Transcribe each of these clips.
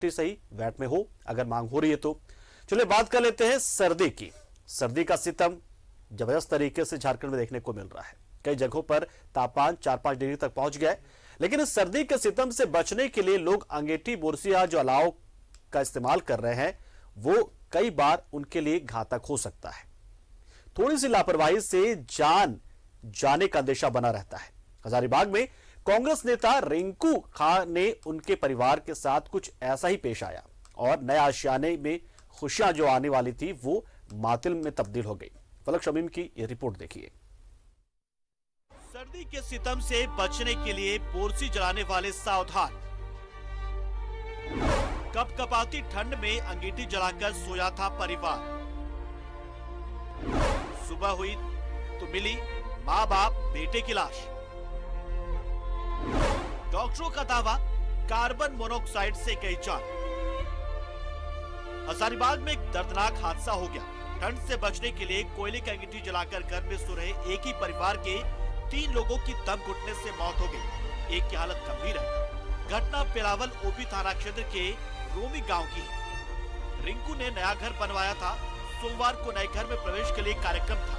सही वैट में हो, अगर मांग हो रही है तो। चलिए बात कर लेते हैं सर्दी की। सर्दी का सितम जबरदस्त तरीके से झारखंड में देखने को मिल रहा है। कई जगहों पर तापमान 4-5 डिग्री तक पहुंच गया है। लेकिन इस सर्दी के सितम से बचने के लिए लोग अंगीठी, बोरसिया जो अलाव का इस्तेमाल कर रहे हैं, वो कई बार उनके लिए घातक हो सकता है। थोड़ी सी लापरवाही से जान जाने का अंदेशा बना रहता है। हजारीबाग में कांग्रेस नेता रिंकू खान ने उनके परिवार के साथ कुछ ऐसा ही पेश आया और नए आशियाने में खुशियां जो आने वाली थी वो मातिल में तब्दील हो गई। फलक शमीम की ये रिपोर्ट देखिए। सर्दी के सितम से बचने के लिए बोरसी जलाने वाले सावधान। कपकपाती ठंड में अंगीठी जलाकर सोया था परिवार। सुबह हुई तो मिली माँ बाप बेटे की लाश। डॉक्टरों का दावा कार्बन मोनोऑक्साइड से गई जान। हजारीबाग में एक दर्दनाक हादसा हो गया। ठंड से बचने के लिए कोयले की अंगीठी जलाकर घर में सो रहे एक ही परिवार के 3 लोगों की दम घुटने से मौत हो गई। एक की हालत गंभीर है। घटना पिलावल ओपी थाना क्षेत्र के रोमी गांव की है। रिंकू ने नया घर बनवाया था। सोमवार को नए घर में प्रवेश के लिए कार्यक्रम था।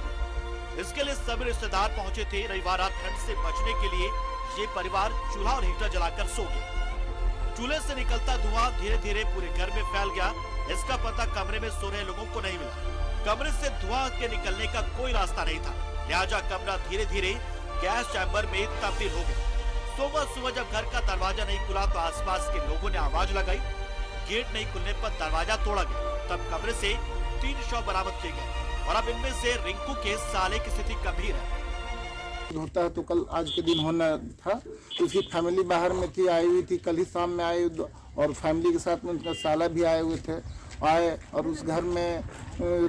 इसके लिए सभी रिश्तेदार पहुंचे थे। रविवार रात ठंड से बचने के लिए ये परिवार चूल्हा और हीटर जलाकर सो गया। चूल्हे से निकलता धुआं धीरे धीरे पूरे घर में फैल गया। इसका पता कमरे में सो रहे लोगों को नहीं मिला। कमरे से धुआं के निकलने का कोई रास्ता नहीं था, लिहाजा कमरा धीरे धीरे गैस चैम्बर में तब्दील हो गया। सुबह जब घर का दरवाजा नहीं खुला तो आसपास के लोगों ने आवाज लगाई। गेट नहीं खुलने पर दरवाजा तोड़ा गया। तब कमरे से 3 शव बरामद किए गए और अब इनमें से रिंकू के साले की स्थिति गंभीर है। होता है तो कल आज के दिन होना था। उसकी फैमिली बाहर में थी, आई हुई थी। कल ही शाम में आई और फैमिली के साथ में उनका साला भी आए हुए थे। आए और उस घर में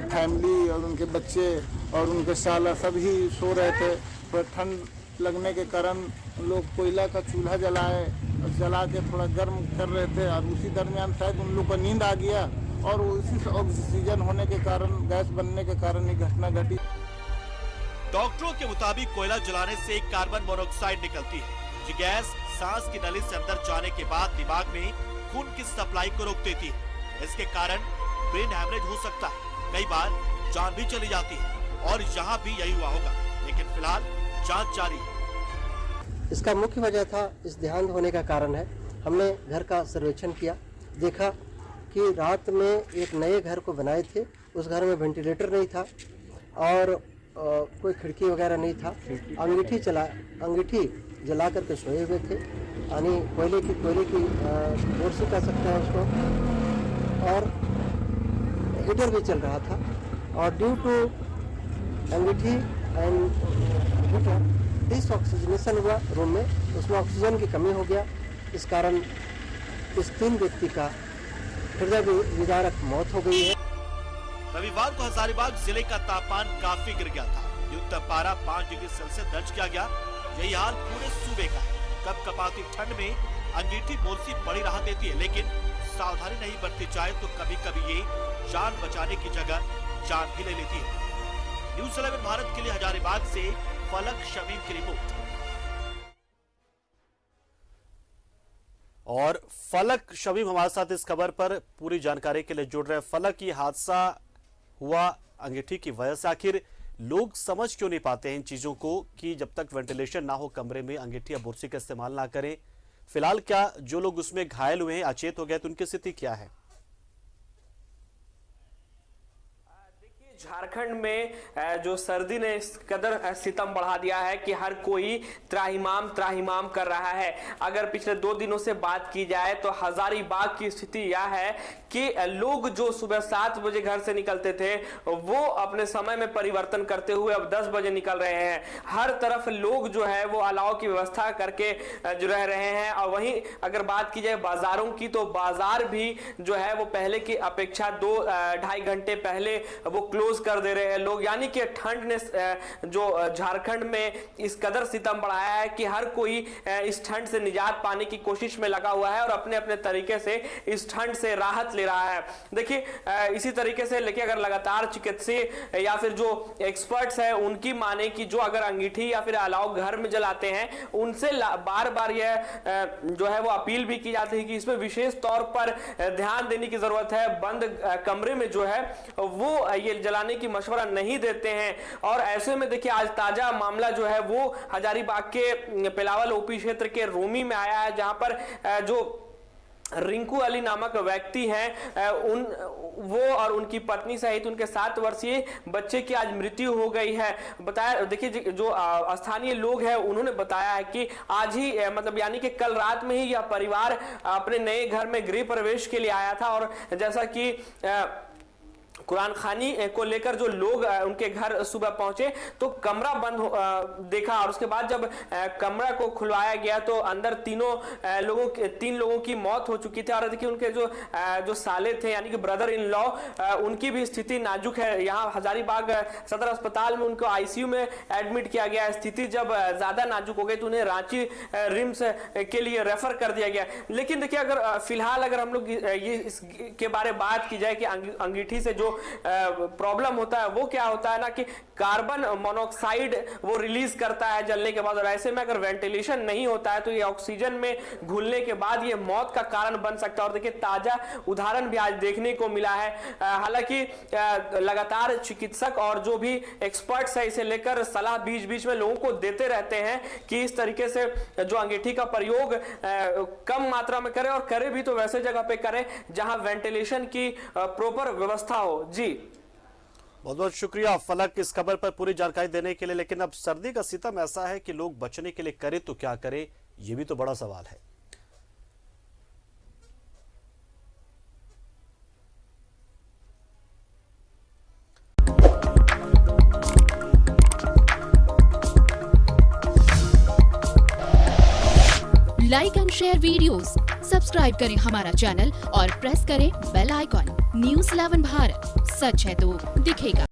फैमिली और उनके बच्चे और उनके साला सभी सो रहे थे। थोड़ा ठंड लगने के कारण लोग कोयला का चूल्हा जला के थोड़ा गर्म कर रहे थे और उसी दरमियान शायद उन लोग को नींद आ गया और उसी ऑक्सीजन होने के कारण, गैस बनने के कारण ये घटना घटी। डॉक्टरों के मुताबिक कोयला जलाने से कार्बन मोनोऑक्साइड निकलती है। ये गैस सांस की नली से अंदर जाने के बाद दिमाग में खून की सप्लाई को रोक देती है। इसके कारण ब्रेन हैमरेज हो सकता है। कई बार जान भी चली जाती है और यहाँ भी यही हुआ होगा। लेकिन फिलहाल जांच जारी है। इसका मुख्य वजह था इस देहांत होने का कारण है। हमने घर का सर्वेक्षण किया, देखा कि रात में एक नए घर को बनाए थे। उस घर में वेंटिलेटर नहीं था और कोई खिड़की वगैरह नहीं था। अंगीठी जला करके सोए हुए थे। यानी कोयले की बोरसी कह सकते हैं उसको। और हीटर भी चल रहा था और ड्यू टू अंगीठी एंड हीटर डिसऑक्सीजनेशन हुआ रूम में। उसमें ऑक्सीजन की कमी हो गया। इस कारण इस 3 व्यक्ति का हृदय विदारक मौत हो गई है। रविवार को हजारीबाग जिले का तापमान काफी गिर गया था। न्यूनतम पारा 5 डिग्री सेल्सियस दर्ज किया गया। यही हाल पूरे सूबे का है। कपकपाती ठंड में अंगीठी बोरसी बड़ी राहत देती है, लेकिन सावधानी नहीं बरती जाए तो कभी कभी ये जान बचाने की जगह जान भी ले लेती है। न्यूज़ 11 भारत के लिए हजारीबाग से फलक शमीम की रिपोर्ट। और फलक शमीम हमारे साथ इस खबर पर पूरी जानकारी के लिए जुड़ रहे हैं। फलक, ये हादसा हुआ अंगीठी की वजह से। आखिर लोग समझ क्यों नहीं पाते हैं इन चीजों को कि जब तक वेंटिलेशन ना हो कमरे में अंगीठी या बोरसी का इस्तेमाल ना करें। फिलहाल क्या जो लोग उसमें घायल हुए हैं, अचेत हो गए, तो उनकी स्थिति क्या है? झारखंड में जो सर्दी ने इस कदर सितम बढ़ा दिया है कि हर कोई त्राहिमाम कर रहा है। अगर पिछले 2 दिनों से बात की जाए तो हजारीबाग की स्थिति यह है कि लोग जो सुबह 7 बजे घर से निकलते थे वो अपने समय में परिवर्तन करते हुए अब 10 बजे निकल रहे हैं। हर तरफ लोग जो है वो अलाव की व्यवस्था करके जो रह रहे हैं। और वहीं अगर बात की जाए बाजारों की तो बाजार भी जो है वो पहले की अपेक्षा 2-2.5 घंटे पहले वो क्लोज क्लोज कर दे रहे हैं लोग। यानी कि ठंड ने जो झारखंड में इस कदर सितम बढ़ाया है कि हर कोई इस ठंड से निजात पाने की कोशिश में लगा हुआ है और अपने अपने तरीके से इस ठंड से राहत ले रहा है। देखिए इसी तरीके से लेकिन अगर लगातार चिकित्सक या फिर जो एक्सपर्ट्स है उनकी माने कि जो अगर अंगीठी या फिर अलाव घर में जलाते हैं उनसे बार बार यह जो है वो अपील भी की जाती है कि इसमें विशेष तौर पर ध्यान देने की जरूरत है। बंद कमरे में जो है वो ये जलाने की मशवरा नहीं देते हैं। और ऐसे में देखिए आज ताजा मामला जो है वो हजारीबाग के पिलावल ओपी क्षेत्र के रोमी में आया है, जहां पर जो रिंकू अली नामक व्यक्ति हैं वो और उनकी पत्नी सहित उनके 7 वर्षीय बच्चे की आज मृत्यु हो गई है। बताया देखिए जो स्थानीय लोग हैं उन्होंने बताया है कि आज ही मतलब यानी कि कल रात में ही यह परिवार अपने नए घर में गृह प्रवेश के लिए आया था और जैसा कि कुरान खानी को लेकर जो लोग उनके घर सुबह पहुंचे तो कमरा बंद देखा और उसके बाद जब कमरा को खुलवाया गया तो अंदर तीन लोगों की मौत हो चुकी थी। और देखिए उनके जो साले थे यानी कि ब्रदर इन लॉ उनकी भी स्थिति नाजुक है। यहाँ हजारीबाग सदर अस्पताल में उनको आईसीयू में एडमिट किया गया। स्थिति जब ज्यादा नाजुक हो गई तो उन्हें रांची रिम्स के लिए रेफर कर दिया गया। लेकिन देखिए अगर फिलहाल अगर हम लोग ये इसके बारे में बात की जाए कि अंगीठी से जो प्रॉब्लम होता है वो क्या होता है ना कि कार्बन मोनोऑक्साइड वो रिलीज करता है जलने के बाद। और ऐसे में अगर वेंटिलेशन नहीं होता है तो ये ऑक्सीजन में घुलने के बाद ये मौत का कारण बन सकता है। और देखिए ताजा उदाहरण भी आज देखने को मिला है। हालांकि लगातार चिकित्सक और जो भी एक्सपर्ट्स है इसे लेकर सलाह बीच बीच में लोगों को देते रहते हैं कि इस तरीके से जो अंगीठी का प्रयोग कम मात्रा में करें और करे भी तो वैसे जगह पे करें जहां वेंटिलेशन की प्रॉपर व्यवस्था हो। जी बहुत बहुत शुक्रिया फलक इस खबर पर पूरी जानकारी देने के लिए। लेकिन अब सर्दी का सितम ऐसा है कि लोग बचने के लिए करे तो क्या करे, ये भी तो बड़ा सवाल है। Like and share videos, subscribe करें हमारा चैनल और प्रेस करें बेल आइकॉन। न्यूज़ 11 भारत, सच है तो दिखेगा।